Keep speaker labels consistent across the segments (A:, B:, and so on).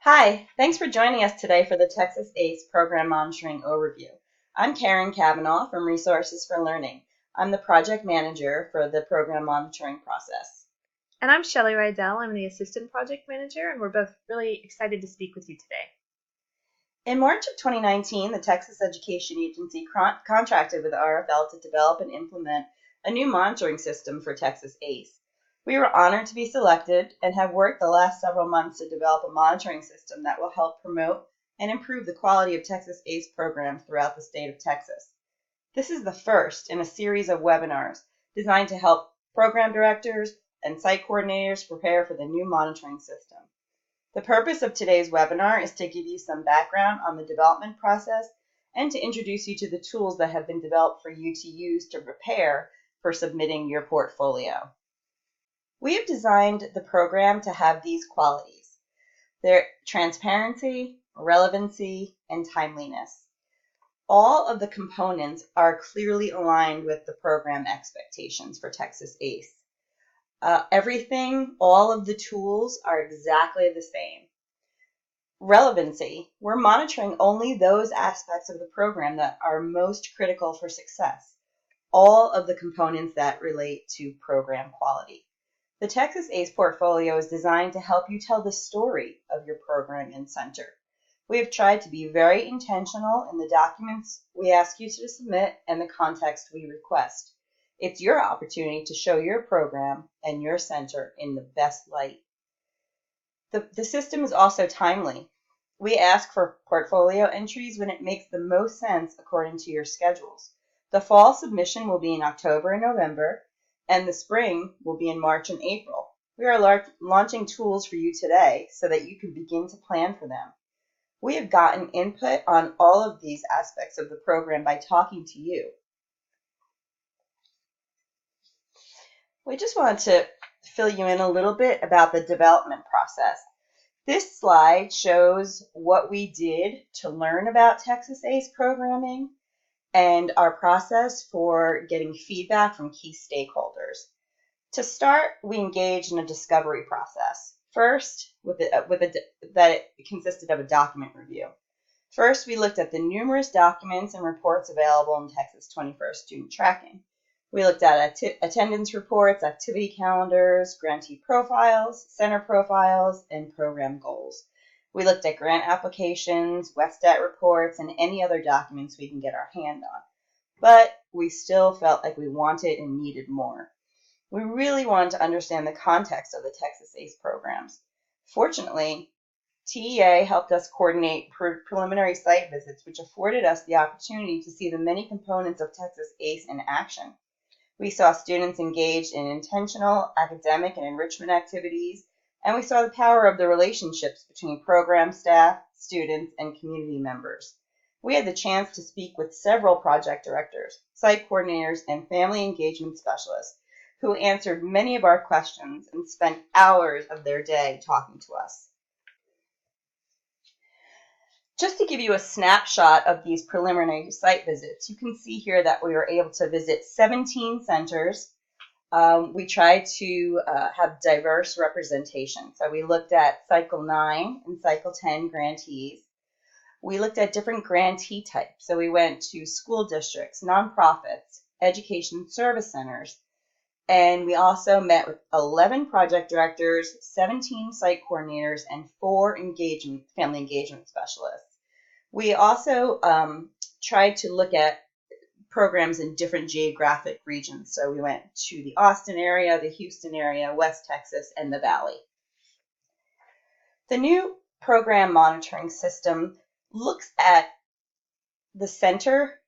A: Hi, thanks for joining us today for the Texas ACE Program Monitoring Overview. I'm Karen Kavanaugh from Resources for Learning. I'm the project manager for the program monitoring process.
B: And I'm Shelly Rydell. I'm the assistant project manager, and we're both really excited to speak with you today.
A: In March of 2019, the Texas Education Agency contracted with RFL to develop and implement a new monitoring system for Texas ACE. We were honored to be selected and have worked the last several months to develop a monitoring system that will help promote and improve the quality of Texas ACE programs throughout the state of Texas. This is the first in a series of webinars designed to help program directors and site coordinators prepare for the new monitoring system. The purpose of today's webinar is to give you some background on the development process and to introduce you to the tools that have been developed for you to use to prepare for submitting your portfolio. We have designed the program to have these qualities: their transparency, relevancy, and timeliness. All of the components are clearly aligned with the program expectations for Texas ACE. All of the tools are exactly the same. Relevancy, we're monitoring only those aspects of the program that are most critical for success, all of the components that relate to program quality. The Texas ACE portfolio is designed to help you tell the story of your program and center. We have tried to be very intentional in the documents we ask you to submit and the context we request. It's your opportunity to show your program and your center in the best light. The system is also timely. We ask for portfolio entries when it makes the most sense according to your schedules. The fall submission will be in October and November, and the spring will be in March and April. We are launching tools for you today so that you can begin to plan for them. We have gotten input on all of these aspects of the program by talking to you. We just wanted to fill you in a little bit about the development process. This slide shows what we did to learn about Texas ACE programming and our process for getting feedback from key stakeholders. To start, we engaged in a discovery process. First, that consisted of a document review. First, we looked at the numerous documents and reports available in Texas 21st Student Tracking. We looked at attendance reports, activity calendars, grantee profiles, center profiles, and program goals. We looked at grant applications, WESTAT reports, and any other documents we can get our hand on. But we still felt like we wanted and needed more. We really wanted to understand the context of the Texas ACE programs. Fortunately, TEA helped us coordinate preliminary site visits, which afforded us the opportunity to see the many components of Texas ACE in action. We saw students engaged in intentional academic and enrichment activities, and we saw the power of the relationships between program staff, students, and community members. We had the chance to speak with several project directors, site coordinators, and family engagement specialists who answered many of our questions and spent hours of their day talking to us. Just to give you a snapshot of these preliminary site visits, you can see here that we were able to visit 17 centers. We tried to have diverse representation. So we looked at Cycle 9 and Cycle 10 grantees. We looked at different grantee types. So we went to school districts, nonprofits, education service centers, and we also met with 11 project directors, 17 site coordinators, and 4 family engagement specialists. We also tried to look at programs in different geographic regions. So we went to the Austin area, the Houston area, West Texas, and the Valley. The new program monitoring system looks at the center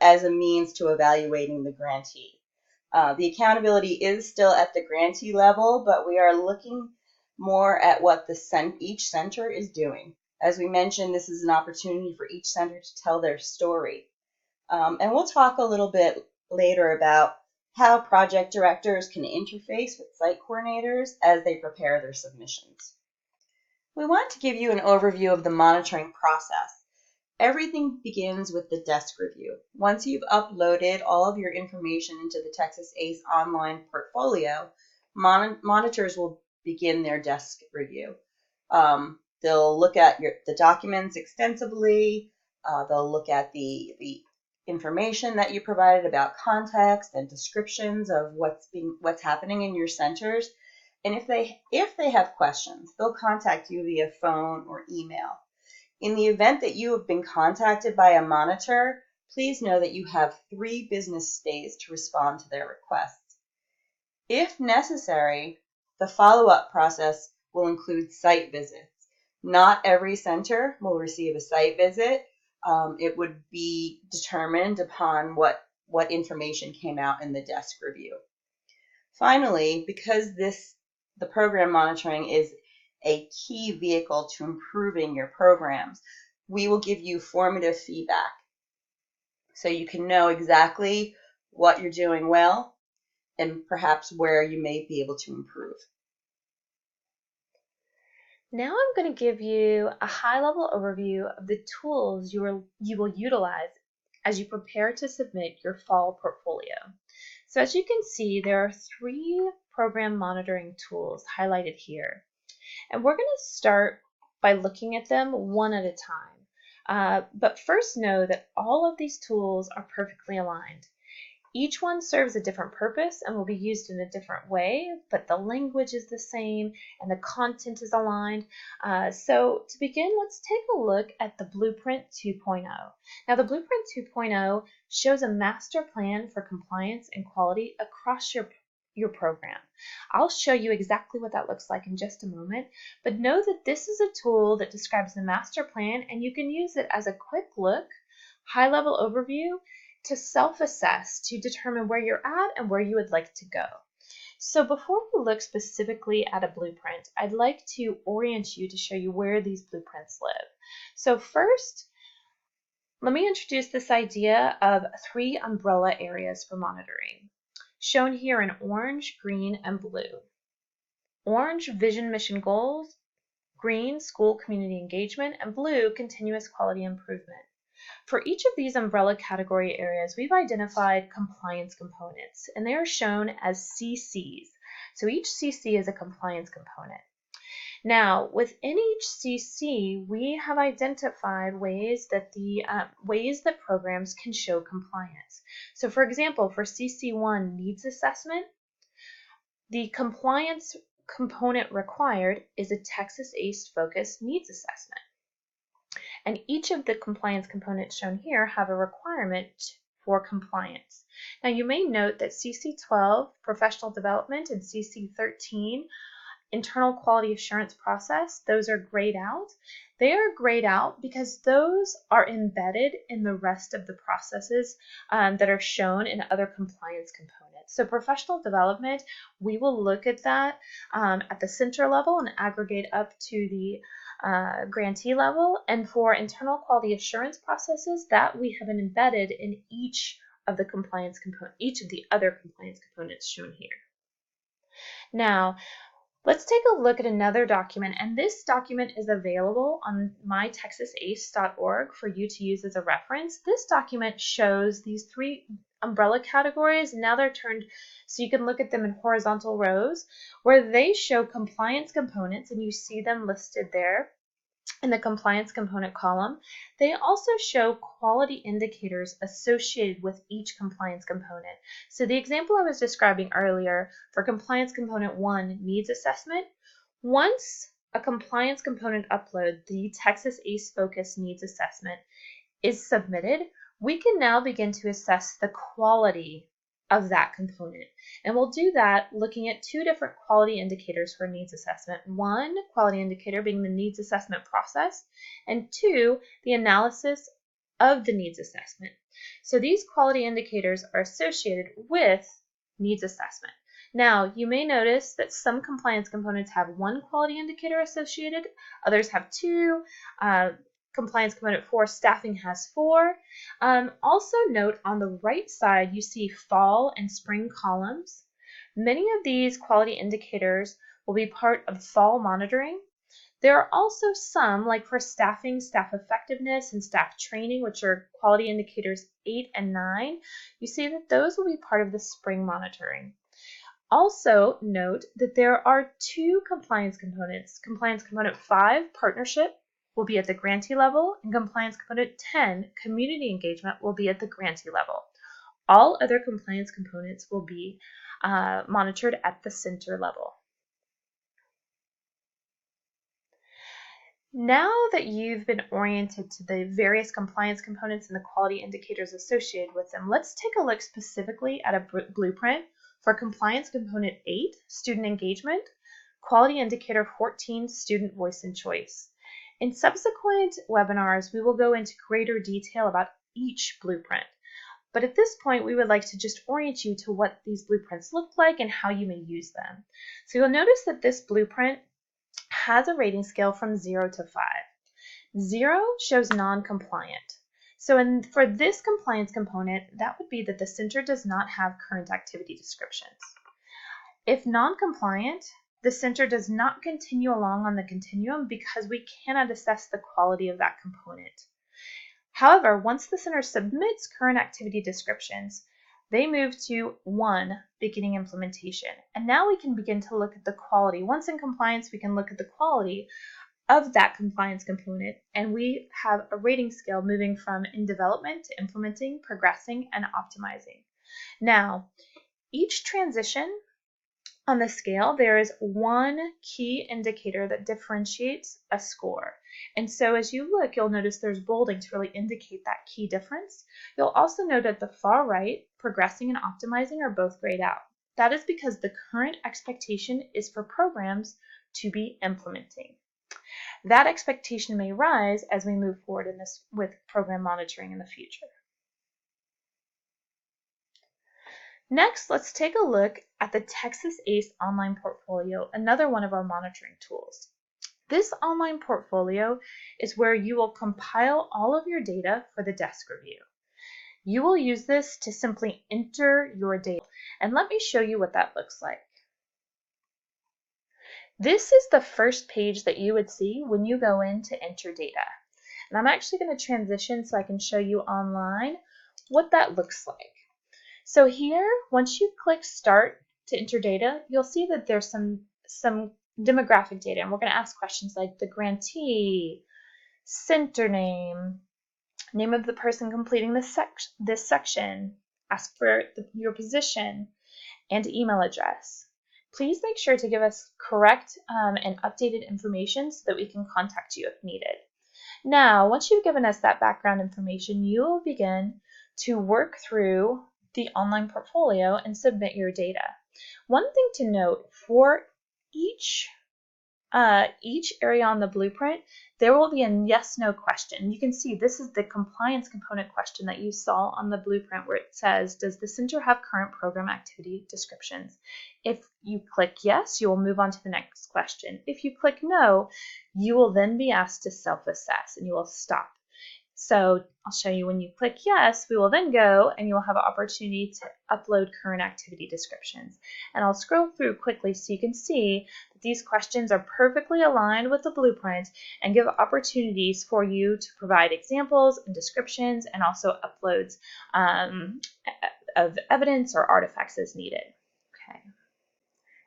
A: as a means to evaluating the grantee. The accountability is still at the grantee level, but we are looking more at what each center is doing. As we mentioned, this is an opportunity for each center to tell their story. And we'll talk a little bit later about how project directors can interface with site coordinators as they prepare their submissions. We want to give you an overview of the monitoring process. Everything begins with the desk review. Once you've uploaded all of your information into the Texas ACE online portfolio, monitors will begin their desk review. They'll look at the documents extensively. They'll look at the information that you provided about context and descriptions of what's happening in your centers. And if they have questions, they'll contact you via phone or email. In the event that you have been contacted by a monitor, please know that you have 3 business days to respond to their requests. If necessary, the follow-up process will include site visits. Not every center will receive a site visit. It would be determined upon what information came out in the desk review. Finally, because the program monitoring is a key vehicle to improving your programs, we will give you formative feedback so you can know exactly what you're doing well and perhaps where you may be able to improve.
B: Now I'm going to give you a high-level overview of the tools you will utilize as you prepare to submit your fall portfolio. So as you can see, there are 3 program monitoring tools highlighted here. And we're going to start by looking at them one at a time. But first know that all of these tools are perfectly aligned. Each one serves a different purpose and will be used in a different way, but the language is the same and the content is aligned. So to begin, let's take a look at the Blueprint 2.0. Now the Blueprint 2.0 shows a master plan for compliance and quality across your program. I'll show you exactly what that looks like in just a moment, but know that this is a tool that describes the master plan and you can use it as a quick look, high-level overview to self-assess to determine where you're at and where you would like to go. So before we look specifically at a blueprint, I'd like to orient you to show you where these blueprints live. So first, let me introduce this idea of 3 umbrella areas for monitoring, shown here in orange, green, and blue. Orange, vision, mission, goals; green, school community engagement; and blue, continuous quality improvement. For each of these umbrella category areas, we've identified compliance components, and they are shown as CCs. So each CC is a compliance component. Now, within each CC, we have identified ways that programs can show compliance. So for example, for CC1 needs assessment, the compliance component required is a Texas ACE focused needs assessment. And each of the compliance components shown here have a requirement for compliance. Now you may note that CC12, professional development, and CC13, internal quality assurance process, those are grayed out. They are grayed out because those are embedded in the rest of the processes that are shown in other compliance components. So professional development, we will look at that at the center level and aggregate up to the grantee level, and for internal quality assurance processes, that we have embedded in each of the other compliance components shown here. Now, let's take a look at another document, and this document is available on mytexasace.org for you to use as a reference. This document shows these 3 umbrella categories. Now they're turned so you can look at them in horizontal rows where they show compliance components, and you see them listed there in the compliance component column. They also show quality indicators associated with each compliance component. So the example I was describing earlier for compliance component 1, needs assessment, once a compliance component upload, the Texas ACE Focus needs assessment, is submitted, we can now begin to assess the quality of that component. And we'll do that looking at 2 different quality indicators for needs assessment. 1 quality indicator being the needs assessment process, and 2, the analysis of the needs assessment. So these quality indicators are associated with needs assessment. Now, you may notice that some compliance components have 1 quality indicator associated, others have 2. Compliance component 4, staffing, has 4. Also note on the right side, you see fall and spring columns. Many of these quality indicators will be part of fall monitoring. There are also some, like for staffing, staff effectiveness, and staff training, which are quality indicators 8 and 9. You see that those will be part of the spring monitoring. Also note that there are two compliance components. Compliance component 5, partnership, will be at the grantee level, and compliance component 10, community engagement, will be at the grantee level. All other compliance components will be monitored at the center level. Now that you've been oriented to the various compliance components and the quality indicators associated with them, let's take a look specifically at a blueprint for compliance component 8, student engagement, quality indicator 14, student voice and choice. In subsequent webinars, we will go into greater detail about each blueprint. But at this point, we would like to just orient you to what these blueprints look like and how you may use them. So you'll notice that this blueprint has a rating scale from 0 to 5. 0 shows non-compliant. So for this compliance component, that would be that the center does not have current activity descriptions. If non-compliant, the center does not continue along on the continuum because we cannot assess the quality of that component. However, once the center submits current activity descriptions, they move to 1, beginning implementation. And now we can begin to look at the quality. Once in compliance, we can look at the quality of that compliance component, and we have a rating scale moving from in development to implementing, progressing, and optimizing. Now, each transition on the scale, there is one key indicator that differentiates a score. And so as you look, you'll notice there's bolding to really indicate that key difference. You'll also note at the far right, progressing and optimizing are both grayed out. That is because the current expectation is for programs to be implementing. That expectation may rise as we move forward in this with program monitoring in the future. Next, let's take a look at the Texas ACE online portfolio, another one of our monitoring tools. This online portfolio is where you will compile all of your data for the desk review. You will use this to simply enter your data, and let me show you what that looks like. This is the first page that you would see when you go in to enter data. And I'm actually going to transition so I can show you online what that looks like. So here, once you click Start to enter data, you'll see that there's some demographic data, and we're going to ask questions like the grantee, center name, name of the person completing this section, ask for your position, and email address. Please make sure to give us correct and updated information so that we can contact you if needed. Now, once you've given us that background information, you will begin to work through the online portfolio and submit your data. One thing to note, for each area on the blueprint, there will be a yes/no question. You can see this is the compliance component question that you saw on the blueprint where it says, does the center have current program activity descriptions? If you click yes, you will move on to the next question. If you click no, you will then be asked to self-assess and you will stop. So I'll show you when you click yes, we will then go and you will have an opportunity to upload current activity descriptions. And I'll scroll through quickly so you can see that these questions are perfectly aligned with the blueprint and give opportunities for you to provide examples and descriptions and also uploads of evidence or artifacts as needed. Okay.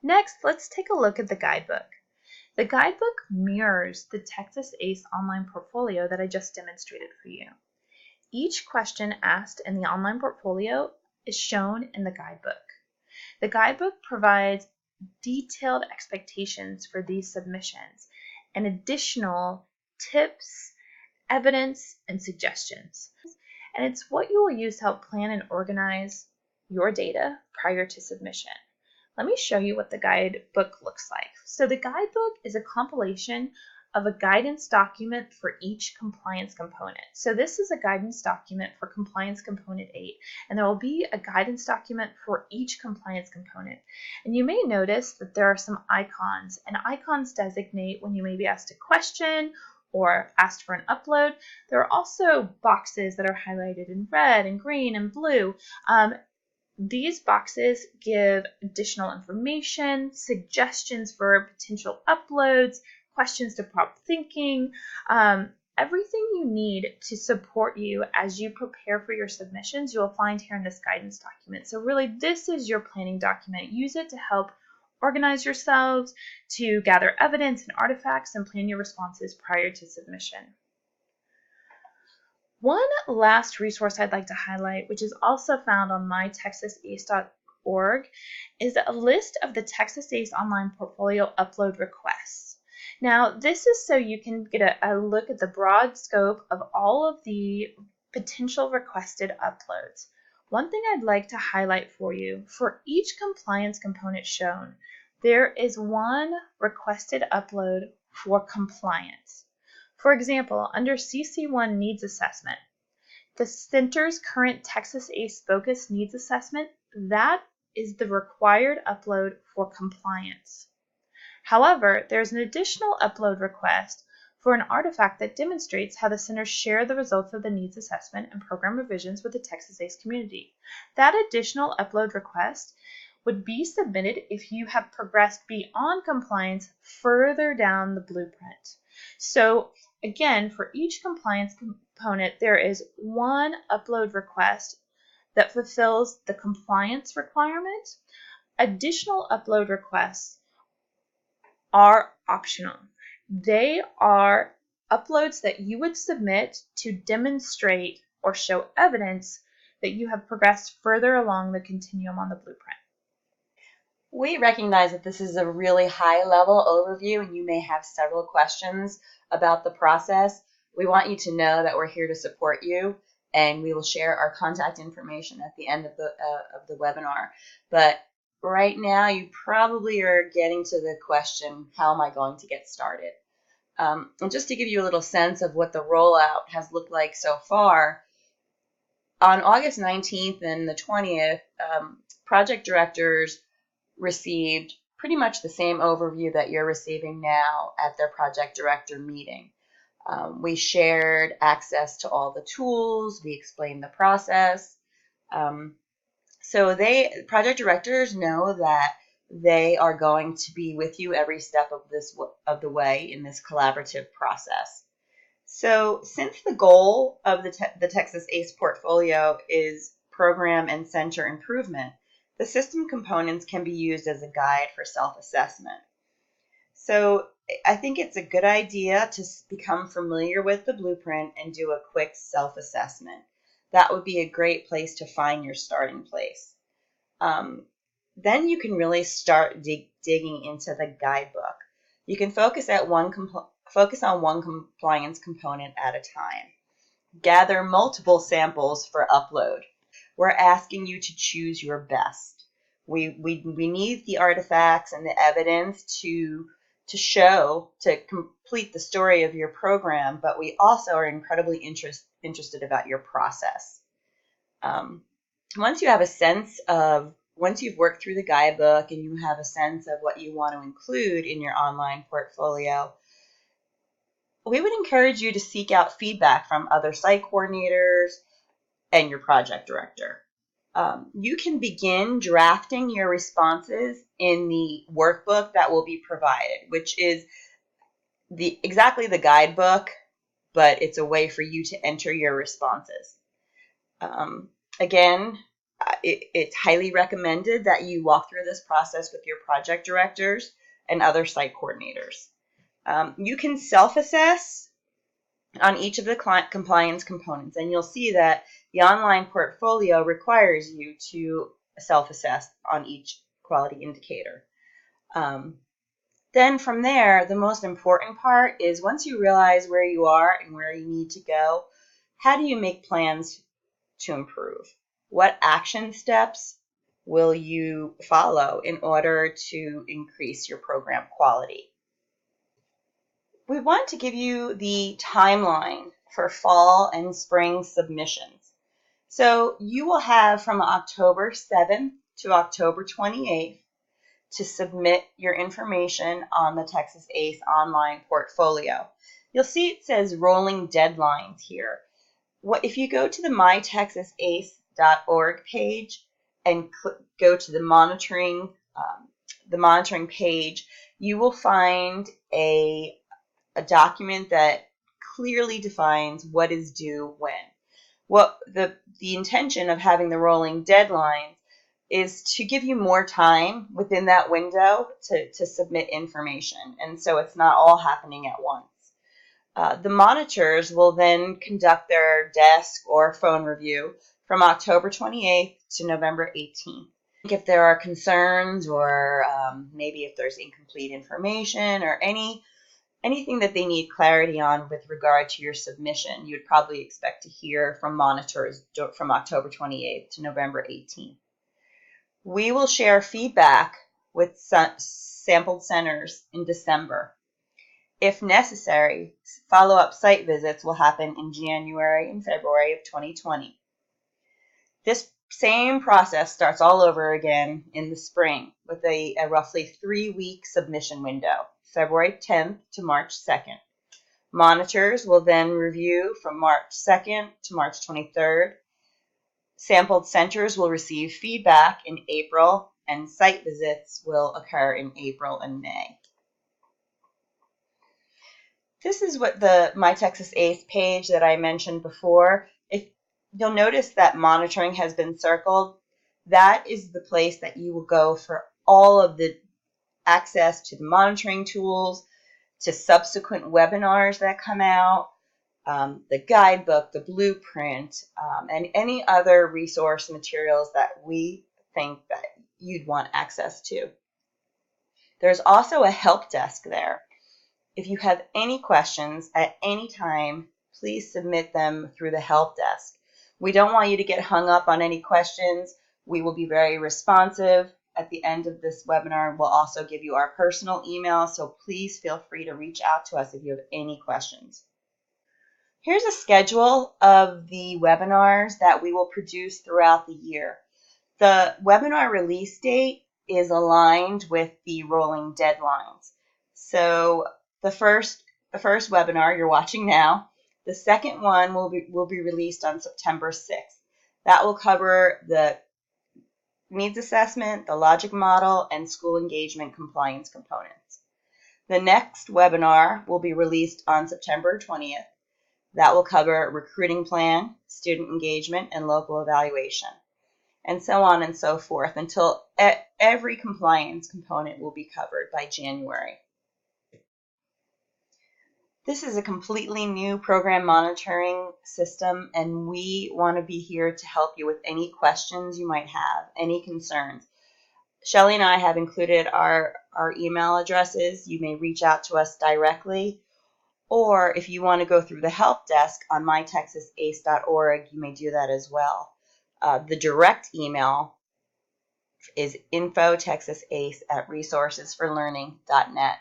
B: Next, let's take a look at the guidebook. The guidebook mirrors the Texas ACE online portfolio that I just demonstrated for you. Each question asked in the online portfolio is shown in the guidebook. The guidebook provides detailed expectations for these submissions and additional tips, evidence, and suggestions. And it's what you will use to help plan and organize your data prior to submission. Let me show you what the guidebook looks like. So the guidebook is a compilation of a guidance document for each compliance component. So this is a guidance document for compliance component 8, and there will be a guidance document for each compliance component. And you may notice that there are some icons, and icons designate when you may be asked a question or asked for an upload. There are also boxes that are highlighted in red and green and blue. These boxes give additional information, suggestions for potential uploads, questions to prompt thinking, everything you need to support you as you prepare for your submissions, you'll find here in this guidance document. So really, this is your planning document. Use it to help organize yourselves, to gather evidence and artifacts, and plan your responses prior to submission. One last resource I'd like to highlight, which is also found on mytexasace.org, is a list of the Texas ACE Online Portfolio upload requests. Now, this is so you can get a look at the broad scope of all of the potential requested uploads. One thing I'd like to highlight for you, for each compliance component shown, there is one requested upload for compliance. For example, under CC1 Needs Assessment, the center's current Texas ACE Focus Needs Assessment, that is the required upload for compliance. However, there's an additional upload request for an artifact that demonstrates how the centers share the results of the needs assessment and program revisions with the Texas ACE community. That additional upload request would be submitted if you have progressed beyond compliance further down the blueprint. So again, for each compliance component, there is one upload request that fulfills the compliance requirement. Additional upload requests are optional. They are uploads that you would submit to demonstrate or show evidence that you have progressed further along the continuum on the blueprint.
A: We recognize that this is a really high-level overview and you may have several questions about the process. We want you to know that we're here to support you, and we will share our contact information at the end of the webinar. But right now, you probably are getting to the question, how am I going to get started? And just to give you a little sense of what the rollout has looked like so far, on August 19th and the 20th, project directors received pretty much the same overview that you're receiving now at their project director meeting. We shared access to all the tools. We explained the process. So project directors know that they are going to be with you every step of the way in this collaborative process. So since the goal of the Texas ACE portfolio is program and center improvement, the system components can be used as a guide for self-assessment. So I think it's a good idea to become familiar with the blueprint and do a quick self-assessment. That would be a great place to find your starting place. Then you can really start digging into the guidebook. You can focus on one compliance component at a time. Gather multiple samples for upload. We're asking you to choose your best. We need the artifacts and the evidence to complete the story of your program, but we also are incredibly interested about your process. Once you've worked through the guidebook and you have a sense of what you want to include in your online portfolio, we would encourage you to seek out feedback from other site coordinators and your project director. You can begin drafting your responses in the workbook that will be provided, which is exactly the guidebook, but it's a way for you to enter your responses. Again, it's highly recommended that you walk through this process with your project directors and other site coordinators. You can self-assess on each of the compliance components, and you'll see that the online portfolio requires you to self-assess on each quality indicator. Then from there, the most important part is once you realize where you are and where you need to go, how do you make plans to improve? What action steps will you follow in order to increase your program quality? We want to give you the timeline for fall and spring submissions. So you will have from October 7th to October 28th to submit your information on the Texas ACE online portfolio. You'll see it says rolling deadlines here. If you go to the mytexasace.org page and go to the monitoring page, you will find a document that clearly defines what is due when. What the intention of having the rolling deadlines is to give you more time within that window to submit information. And so it's not all happening at once. The monitors will then conduct their desk or phone review from October 28th to November 18th. If there are concerns or maybe if there's incomplete information or anything that they need clarity on with regard to your submission, you'd probably expect to hear from monitors from October 28th to November 18th. We will share feedback with sampled centers in December. If necessary, follow-up site visits will happen in January and February of 2020. This same process starts all over again in the spring with a roughly 3-week submission window, February 10th to March 2nd. Monitors will then review from March 2nd to March 23rd. Sampled centers will receive feedback in April, and site visits will occur in April and May. This is what the My Texas ACE page that I mentioned before. If you'll notice that monitoring has been circled, that is the place that you will go for all of the access to the monitoring tools, to subsequent webinars that come out, the guidebook, the blueprint, and any other resource materials that we think that you'd want access to. There's also a help desk there. If you have any questions at any time, please submit them through the help desk. We don't want you to get hung up on any questions. We will be very responsive. At the end of this webinar, we'll also give you our personal email, so please feel free to reach out to us if you have any questions. Here's a schedule of the webinars that we will produce throughout the year. The webinar release date is aligned with the rolling deadlines. So the first webinar you're watching now, the second one will be released on September 6th. That will cover the needs assessment, the logic model, and school engagement compliance components. The next webinar will be released on September 20th. That will cover recruiting plan, student engagement, and local evaluation, and so on and so forth until every compliance component will be covered by January. This is a completely new program monitoring system, and we want to be here to help you with any questions you might have, any concerns. Shelly and I have included our email addresses. You may reach out to us directly, or if you want to go through the help desk on mytexasace.org, you may do that as well. The direct email is info.texasace@resourcesforlearning.net.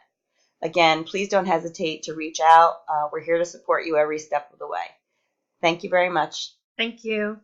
A: Again, please don't hesitate to reach out. We're here to support you every step of the way. Thank you very much.
B: Thank you.